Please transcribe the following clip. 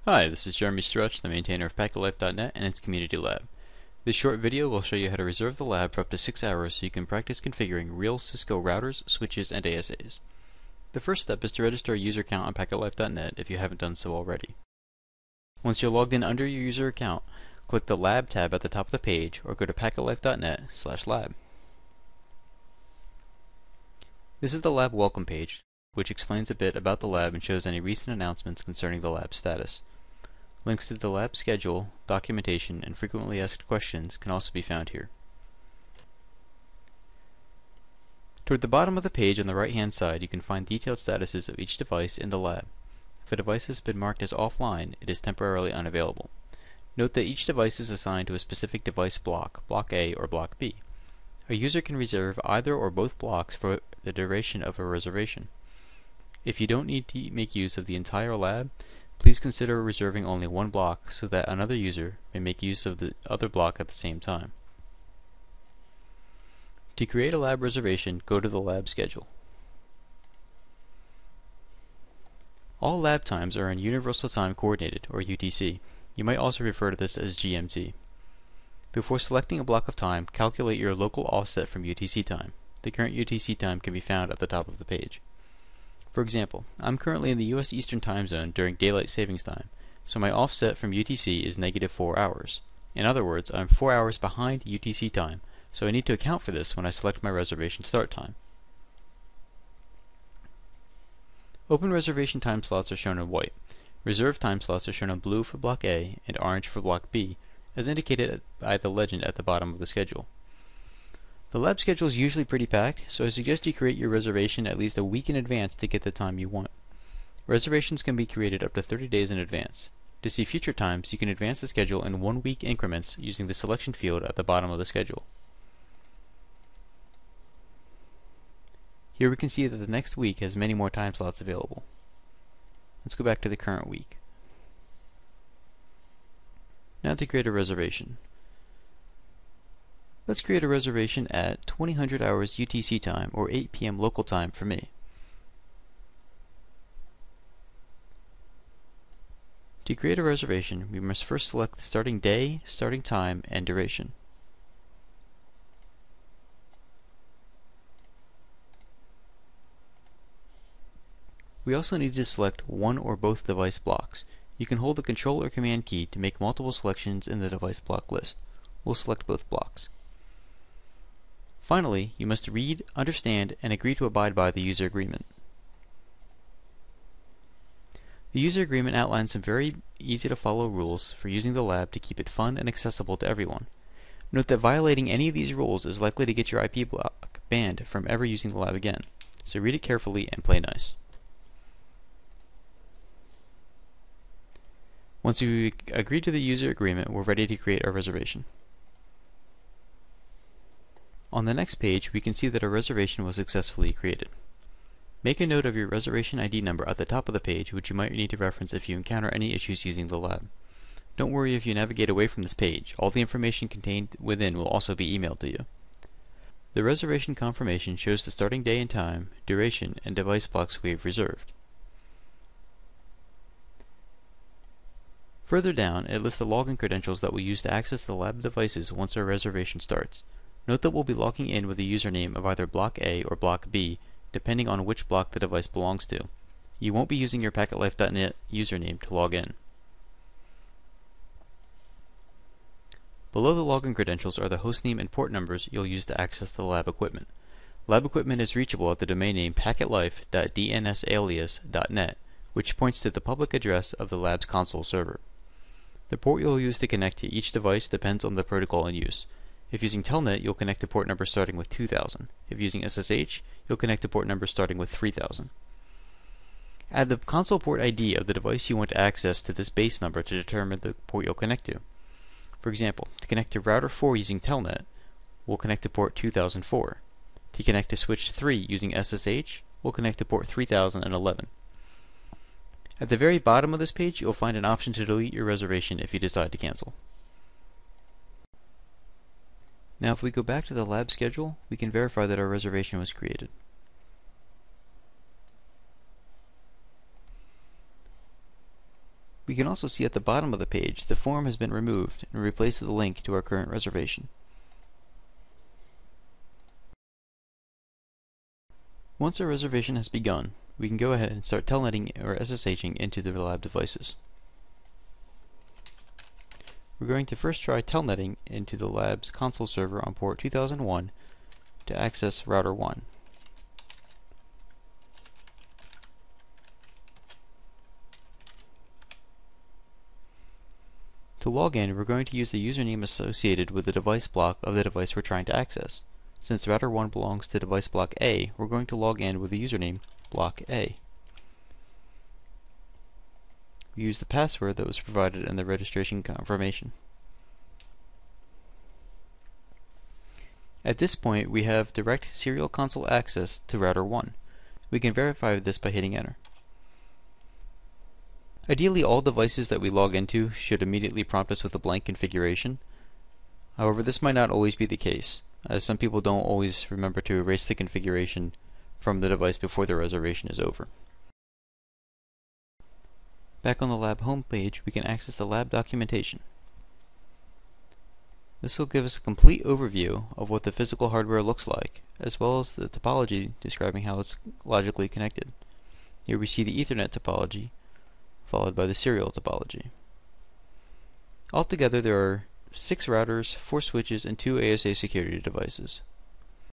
Hi, this is Jeremy Stretch, the maintainer of packetlife.net and its community lab. This short video will show you how to reserve the lab for up to 6 hours so you can practice configuring real Cisco routers, switches, and ASAs. The first step is to register a user account on packetlife.net if you haven't done so already. Once you're logged in under your user account, click the Lab tab at the top of the page or go to packetlife.net/lab. This is the lab welcome page, which explains a bit about the lab and shows any recent announcements concerning the lab status. Links to the lab schedule, documentation, and frequently asked questions can also be found here. Toward the bottom of the page on the right-hand side, you can find detailed statuses of each device in the lab. If a device has been marked as offline, it is temporarily unavailable. Note that each device is assigned to a specific device block, Block A or Block B. A user can reserve either or both blocks for the duration of a reservation. If you don't need to make use of the entire lab, please consider reserving only one block so that another user may make use of the other block at the same time. To create a lab reservation, go to the lab schedule. All lab times are in Universal Time Coordinated, or UTC. You might also refer to this as GMT. Before selecting a block of time, calculate your local offset from UTC time. The current UTC time can be found at the top of the page. For example, I'm currently in the US Eastern Time Zone during Daylight Savings Time, so my offset from UTC is -4 hours. In other words, I'm 4 hours behind UTC time, so I need to account for this when I select my reservation start time. Open reservation time slots are shown in white. Reserved time slots are shown in blue for Block A and orange for Block B, as indicated by the legend at the bottom of the schedule. The lab schedule is usually pretty packed, so I suggest you create your reservation at least a week in advance to get the time you want. Reservations can be created up to 30 days in advance. To see future times, you can advance the schedule in 1-week increments using the selection field at the bottom of the schedule. Here we can see that the next week has many more time slots available. Let's go back to the current week. Now to create a reservation. Let's create a reservation at 2000 hours UTC time, or 8 p.m. local time for me. To create a reservation, we must first select the starting day, starting time, and duration. We also need to select one or both device blocks. You can hold the Control or Command key to make multiple selections in the device block list. We'll select both blocks. Finally, you must read, understand, and agree to abide by the user agreement. The user agreement outlines some very easy to follow rules for using the lab to keep it fun and accessible to everyone. Note that violating any of these rules is likely to get your IP block banned from ever using the lab again, so read it carefully and play nice. Once you agree to the user agreement, we're ready to create our reservation. On the next page, we can see that our reservation was successfully created. Make a note of your reservation ID number at the top of the page, which you might need to reference if you encounter any issues using the lab. Don't worry if you navigate away from this page. All the information contained within will also be emailed to you. The reservation confirmation shows the starting day and time, duration, and device blocks we have reserved. Further down, it lists the login credentials that we'll use to access the lab devices once our reservation starts. Note that we'll be logging in with the username of either Block A or Block B, depending on which block the device belongs to. You won't be using your packetlife.net username to log in. Below the login credentials are the hostname and port numbers you'll use to access the lab equipment. Lab equipment is reachable at the domain name packetlife.dnsalias.net, which points to the public address of the lab's console server. The port you'll use to connect to each device depends on the protocol in use. If using Telnet, you'll connect to port number starting with 2000. If using SSH, you'll connect to port number starting with 3000. Add the console port ID of the device you want to access to this base number to determine the port you'll connect to. For example, to connect to router 4 using Telnet, we'll connect to port 2004. To connect to switch 3 using SSH, we'll connect to port 3011. At the very bottom of this page, you'll find an option to delete your reservation if you decide to cancel. Now if we go back to the lab schedule, we can verify that our reservation was created. We can also see at the bottom of the page the form has been removed and replaced with a link to our current reservation. Once our reservation has begun, we can go ahead and start telnetting or SSHing into the lab devices. We're going to first try telnetting into the lab's console server on port 2001 to access router 1. To log in, we're going to use the username associated with the device block of the device we're trying to access. Since router 1 belongs to device block A, we're going to log in with the username block A. We use the password that was provided in the registration confirmation. At this point, we have direct serial console access to router 1. We can verify this by hitting enter. Ideally, all devices that we log into should immediately prompt us with a blank configuration. However, this might not always be the case, as some people don't always remember to erase the configuration from the device before the reservation is over. Back on the lab homepage, we can access the lab documentation. This will give us a complete overview of what the physical hardware looks like, as well as the topology describing how it's logically connected. Here we see the Ethernet topology, followed by the serial topology. Altogether, there are 6 routers, 4 switches, and 2 ASA security devices.